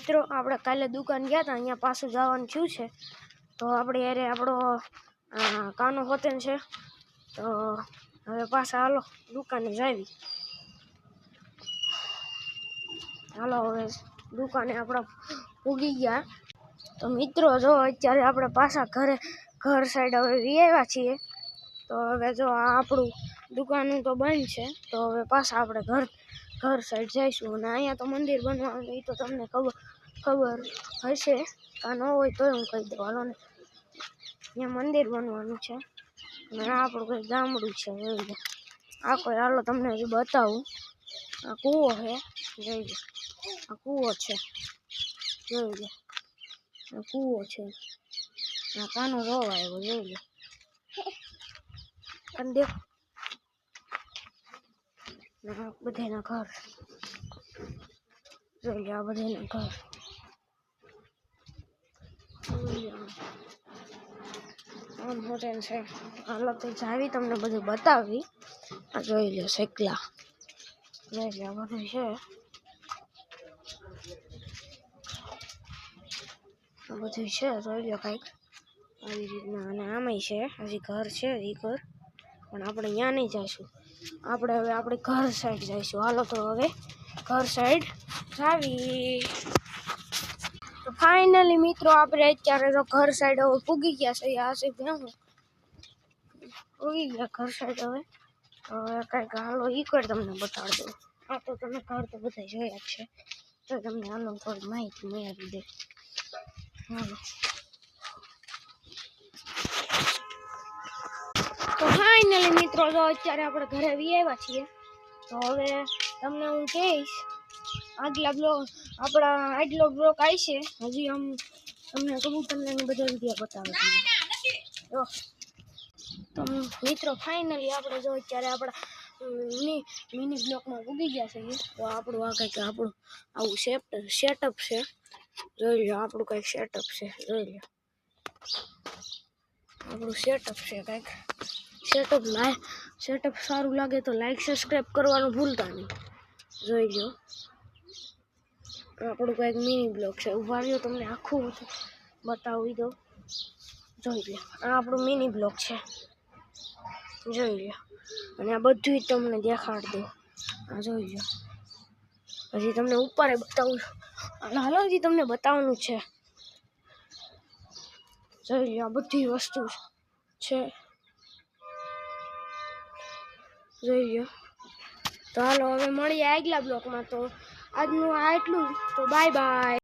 મિત્રો આપણે કાલે દુકાન ગયા હતા, અહીંયા પાછું જવાનું થયું છે. તો આપણે યારે આપણો કાનો હોતેન છે. તો હવે પાછા હાલો દુકાને જાવી. હાલો હવે દુકાને આપણે પૂગી ગયા. તો મિત્રો જો અત્યારે આપણે પાછા ઘર સાઈડ હવે વી આવ્યા છીએ. તો હવે જો આ આપણું દુકાનું તો બંધ છે. તો હવે પાછા આપણે ઘર સાઈડ જઈશું. અને અહીંયા તો મંદિર બનવાનું એ તો તમને ખબર હશે, કાં ન હોય તો હું કહી દઉં હાલો ને. અહીંયા મંદિર બનવાનું છે અને આ આપણું કંઈ ગામડું છે. જોઈ આ કોઈ હાલો તમને હજી બતાવું. આ કૂવો છે, જોઈ લો. આ કૂવો છે, જોઈ લો. આ કૂવો છે. આ કાનો રોવા આવ્યો, જોઈ લો. અને દેખો બધાના ઘર જોઈ લો. આ બધાના ઘર આમ હોટેલ છે. હાલો તો જાવી તમને બધું બતાવી. આ જોઈ લો શેકલા, જોઈ લો આ બધું છે. આ બધું છે જોઈ લો કંઈક આવી રીતના. અને આમાંય છે હજી ઘર છે, હજી ઘર પણ આપણે ત્યાં નહીં જઈશું. આપણે હવે આપણે ઘર સાઈડ જઈશું. હાલો તો હવે ઘર સાઈડ જાવી. તો ફાઇનલી મિત્રો આપણે અત્યારે તો ઘર સાઈડ હવે પૂગી ગયા છે. આ છે હું પૂગી ગયા ઘર સાઈડ. હવે કંઈક હાલો ઈ કર તમને બતાડી દઉં. આ તો તમે ઘર તો બધા જોયા જ છે, તો તમને હાલો થોડી માહિતી મેળવી દે. હાલો તો ફાઇનલી મિત્રો જો અત્યારે આપણે ઘરે વી આવ્યા છીએ. તો હવે તમને હું કહીશ આગલો બ્લોક આવશે. હજી તમને બધા વિડીયો બતાવે છે. તો મિત્રો ફાઇનલી આપણે જો અત્યારે આપણા મિની બ્લોકમાં ઉગી ગયા છે. તો આપણું આ કંઈક આપણું આવું સેટઅપ છે, જોઈ લો. આપણું કંઈક સેટઅપ છે, જોઈ લો. આપણું સેટઅપ છે કંઈક. સેટઅપ સારું લાગે તો લાઈક સબસ્ક્રાઈબ કરવાનું ભૂલતા નહીં, જોઈ લો. આપણું કંઈક મિની બ્લોક છે. ઉભા રહ્યો તમને આખું બતાવી દઉં, જોઈ લો. આ આપણું મિની બ્લોક છે, જોઈ લો. અને આ બધું તમને દેખાડી દઉં. આ જોઈ લો. હજી તમને ઉપર બતાવું. હાલો હજી તમને બતાવવાનું છે, જોઈ લો. આ બધી વસ્તુ છે, જોઈ લો. તો હાલો હવે મળીએ આગલા બ્લોકમાં. તો આજનું આ એટલું. તો બાય બાય.